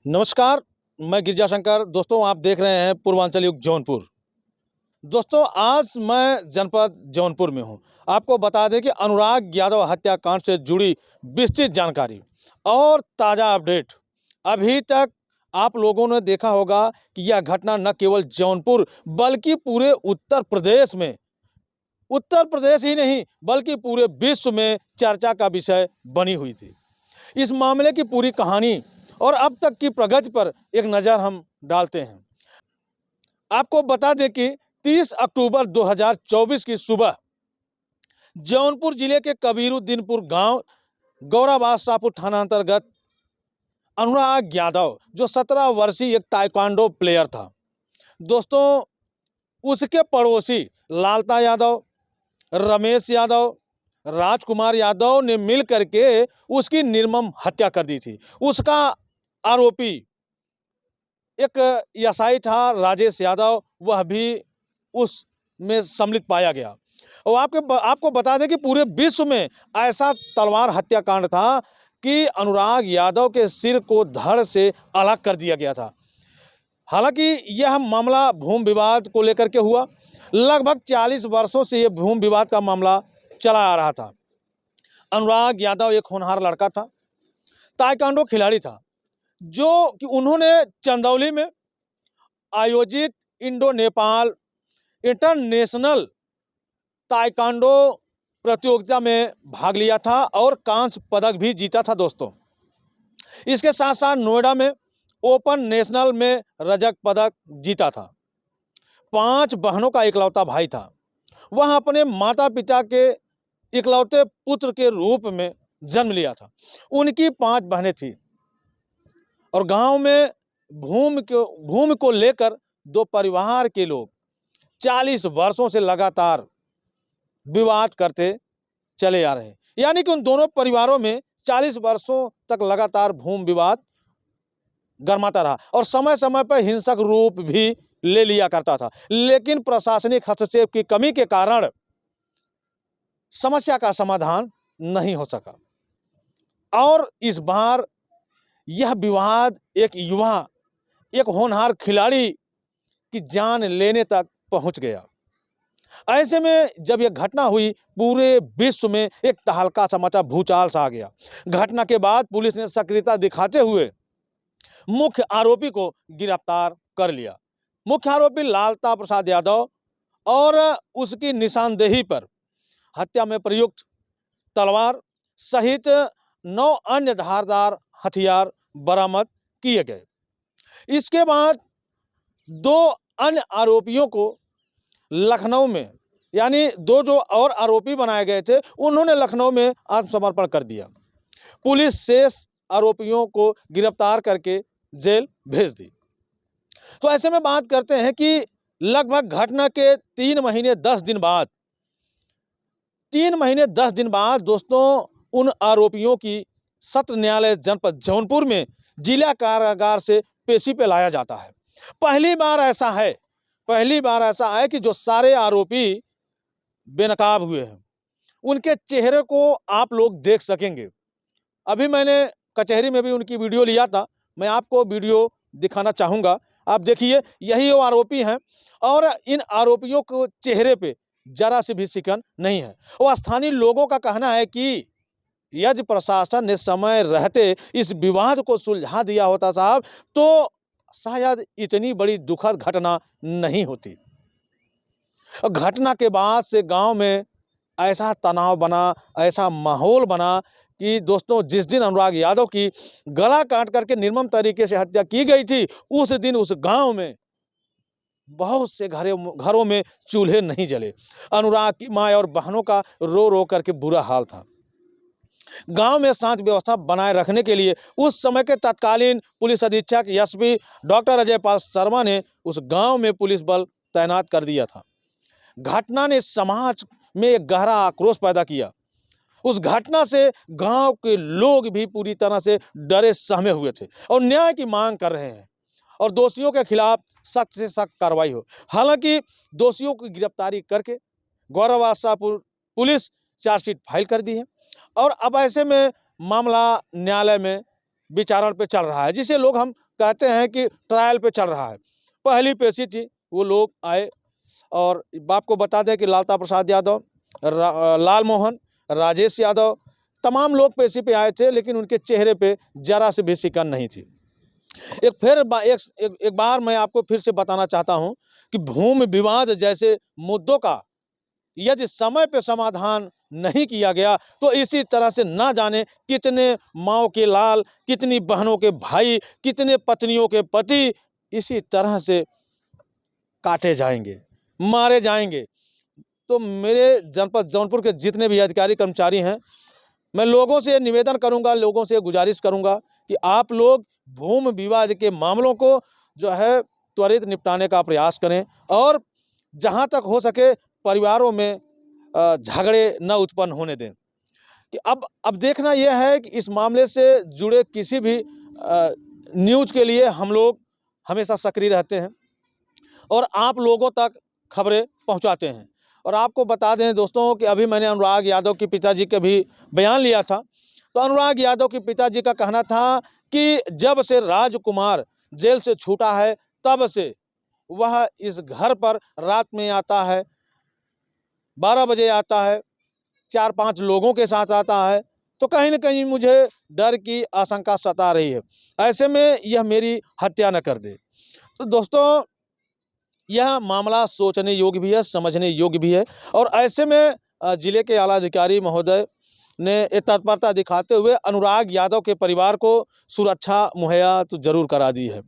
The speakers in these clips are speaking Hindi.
नमस्कार, मैं गिरजा शंकर। दोस्तों, आप देख रहे हैं पूर्वांचल युग जौनपुर। दोस्तों, आज मैं जनपद जौनपुर में हूं। आपको बता दें कि अनुराग यादव हत्याकांड से जुड़ी विस्तृत जानकारी और ताज़ा अपडेट। अभी तक आप लोगों ने देखा होगा कि यह घटना न केवल जौनपुर बल्कि पूरे उत्तर प्रदेश ही नहीं बल्कि पूरे विश्व में चर्चा का विषय बनी हुई थी। इस मामले की पूरी कहानी और अब तक की प्रगति पर एक नज़र हम डालते हैं। आपको बता दें कि 30 अक्टूबर 2024 की सुबह जौनपुर जिले के कबीरुद्दीनपुर गांव गौराबाद शाहपुर थाना अंतर्गत अनुराग यादव, जो 17 वर्षीय एक ताइक्वांडो प्लेयर था, दोस्तों उसके पड़ोसी लालता यादव, रमेश यादव, राजकुमार यादव ने मिल करके उसकी निर्मम हत्या कर दी थी। उसका आरोपी एक एएसआई था राजेश यादव, वह भी उसमें सम्मिलित पाया गया। और आपको बता दें कि पूरे विश्व में ऐसा तलवार हत्याकांड था कि अनुराग यादव के सिर को धड़ से अलग कर दिया गया था। हालांकि यह मामला भूमि विवाद को लेकर के हुआ। लगभग 40 वर्षों से यह भूमि विवाद का मामला चला आ रहा था। अनुराग यादव एक होनहार लड़का था, ताइक्वांडो खिलाड़ी था, जो कि उन्होंने चंदौली में आयोजित इंडो नेपाल इंटरनेशनल ताइक्वांडो प्रतियोगिता में भाग लिया था और कांस्य पदक भी जीता था। दोस्तों, इसके साथ साथ नोएडा में ओपन नेशनल में रजत पदक जीता था। 5 बहनों का इकलौता भाई था। वह अपने माता पिता के इकलौते पुत्र के रूप में जन्म लिया था। उनकी 5 बहनें थीं और गांव में भूमि को लेकर 2 परिवार के लोग 40 वर्षों से लगातार विवाद करते चले आ रहे हैं। यानी कि उन दोनों परिवारों में 40 वर्षों तक लगातार भूमि विवाद गरमाता रहा और समय समय पर हिंसक रूप भी ले लिया करता था। लेकिन प्रशासनिक हस्तक्षेप की कमी के कारण समस्या का समाधान नहीं हो सका और इस बार यह विवाद एक होनहार खिलाड़ी की जान लेने तक पहुंच गया। ऐसे में जब यह घटना हुई, पूरे विश्व में एक तहलका सा मचा, भूचाल सा आ गया। घटना के बाद पुलिस ने सक्रियता दिखाते हुए मुख्य आरोपी को गिरफ्तार कर लिया। मुख्य आरोपी लालता प्रसाद यादव और उसकी निशानदेही पर हत्या में प्रयुक्त तलवार सहित 9 अन्य धारदार हथियार बरामद किए गए। इसके बाद 2 अन्य आरोपियों को लखनऊ में, यानी 2 जो और आरोपी बनाए गए थे, उन्होंने लखनऊ में आत्मसमर्पण कर दिया। पुलिस शेष आरोपियों को गिरफ्तार करके जेल भेज दी। तो ऐसे में बात करते हैं कि लगभग घटना के 3 महीने 10 दिन बाद दोस्तों उन आरोपियों की सत्र न्यायालय जनपद जौनपुर में जिला कारागार से पेशी पे लाया जाता है। पहली बार ऐसा है कि जो सारे आरोपी बेनकाब हुए हैं, उनके चेहरे को आप लोग देख सकेंगे। अभी मैंने कचहरी में भी उनकी वीडियो लिया था, मैं आपको वीडियो दिखाना चाहूँगा। आप देखिए, यही वो आरोपी हैं और इन आरोपियों को चेहरे पे जरा सी भी शिकन नहीं है। और स्थानीय लोगों का कहना है कि यदि प्रशासन ने समय रहते इस विवाद को सुलझा दिया होता साहब, तो शायद इतनी बड़ी दुखद घटना नहीं होती। घटना के बाद से गांव में ऐसा तनाव बना, ऐसा माहौल बना कि दोस्तों जिस दिन अनुराग यादव की गला काट करके निर्मम तरीके से हत्या की गई थी, उस दिन उस गांव में बहुत से घरों में चूल्हे नहीं जले। अनुराग की माँ और बहनों का रो रो करके बुरा हाल था। गांव में शांति व्यवस्था बनाए रखने के लिए उस समय के तत्कालीन पुलिस अधीक्षक एसपी डॉक्टर अजय पाल शर्मा ने उस गांव में पुलिस बल तैनात कर दिया था। घटना ने समाज में एक गहरा आक्रोश पैदा किया। उस घटना से गांव के लोग भी पूरी तरह से डरे सहमे हुए थे और न्याय की मांग कर रहे हैं और दोषियों के खिलाफ सख्त से सख्त कार्रवाई हो। हालांकि दोषियों की गिरफ्तारी करके गौराबाद शाहपुर पुलिस चार्जशीट फाइल कर दी है और अब ऐसे में मामला न्यायालय में विचारण पे चल रहा है, जिसे लोग हम कहते हैं कि ट्रायल पे चल रहा है। पहली पेशी थी, वो लोग आए और आपको बता दें कि लालता प्रसाद यादव, लाल मोहन, राजेश यादव, तमाम लोग पेशी पे आए थे, लेकिन उनके चेहरे पे जरा से भी सिकन नहीं थी। एक बार मैं आपको फिर से बताना चाहता हूं कि भूमि विवाद जैसे मुद्दों का यदि समय पे समाधान नहीं किया गया तो इसी तरह से ना जाने कितने माओ के लाल, कितनी बहनों के भाई, कितने पत्नियों के पति इसी तरह से काटे जाएंगे, मारे जाएंगे। तो मेरे जनपद जौनपुर के जितने भी अधिकारी कर्मचारी हैं, मैं लोगों से निवेदन करूंगा, लोगों से गुजारिश करूंगा कि आप लोग भूमि विवाद के मामलों को जो है त्वरित निपटाने का प्रयास करें और जहां तक हो सके परिवारों में झगड़े न उत्पन्न होने दें। कि अब देखना यह है कि इस मामले से जुड़े किसी भी न्यूज़ के लिए हम लोग हमेशा सक्रिय रहते हैं और आप लोगों तक खबरें पहुंचाते हैं। और आपको बता दें दोस्तों कि अभी मैंने अनुराग यादव के पिताजी का भी बयान लिया था। तो अनुराग यादव के पिताजी का कहना था कि जब से राजकुमार जेल से छूटा है तब से वह इस घर पर रात में आता है, 12 बजे आता है, 4-5 लोगों के साथ आता है, तो कहीं न कहीं मुझे डर की आशंका सता रही है। ऐसे में यह मेरी हत्या न कर दे। तो दोस्तों, यह मामला सोचने योग्य भी है, समझने योग्य भी है और ऐसे में जिले के आला अधिकारी महोदय ने ये तत्परता दिखाते हुए अनुराग यादव के परिवार को सुरक्षा मुहैया तो जरूर करा दी है।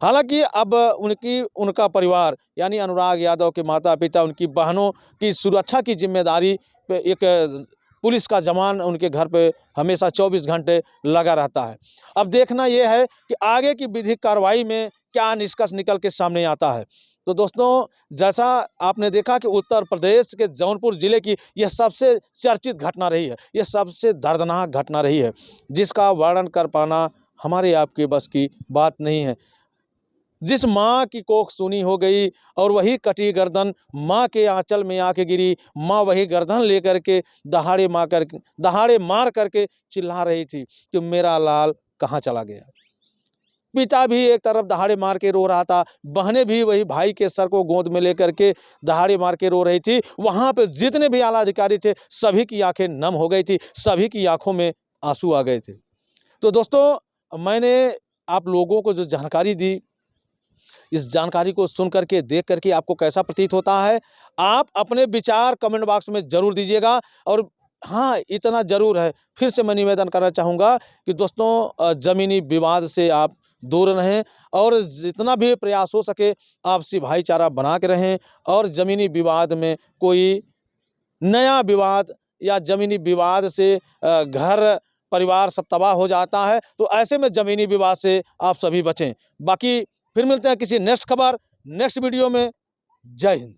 हालांकि अब उनका परिवार यानी अनुराग यादव के माता-पिता, उनकी बहनों की सुरक्षा की जिम्मेदारी पे एक पुलिस का जवान उनके घर पे हमेशा 24 घंटे लगा रहता है। अब देखना यह है कि आगे की विधिक कार्रवाई में क्या निष्कर्ष निकल के सामने आता है। तो दोस्तों, जैसा आपने देखा कि उत्तर प्रदेश के जौनपुर जिले की यह सबसे चर्चित घटना रही है, यह सबसे दर्दनाक घटना रही है, जिसका वर्णन कर पाना हमारे आपके बस की बात नहीं है। जिस माँ की कोख सूनी हो गई और वही कटी गर्दन माँ के आंचल में आके गिरी, माँ वही गर्दन लेकर के दहाड़े मार करके चिल्ला रही थी कि मेरा लाल कहाँ चला गया। पिता भी एक तरफ दहाड़े मार के रो रहा था, बहनें भी वही भाई के सर को गोद में लेकर के दहाड़े मार के रो रही थी। वहाँ पे जितने भी आला अधिकारी थे सभी की आंखें नम हो गई थी, सभी की आंखों में आंसू आ गए थे। तो दोस्तों, मैंने आप लोगों को जो जानकारी दी, इस जानकारी को सुन करके, देख करके आपको कैसा प्रतीत होता है, आप अपने विचार कमेंट बॉक्स में ज़रूर दीजिएगा। और हाँ, इतना ज़रूर है, फिर से मैं निवेदन करना चाहूँगा कि दोस्तों, ज़मीनी विवाद से आप दूर रहें और जितना भी प्रयास हो सके आपसी भाईचारा बना के रहें। और ज़मीनी विवाद में कोई नया विवाद या ज़मीनी विवाद से घर परिवार सब तबाह हो जाता है, तो ऐसे में ज़मीनी विवाद से आप सभी बचें। बाकी फिर मिलते हैं किसी नेक्स्ट खबर, नेक्स्ट वीडियो में। जय हिंद।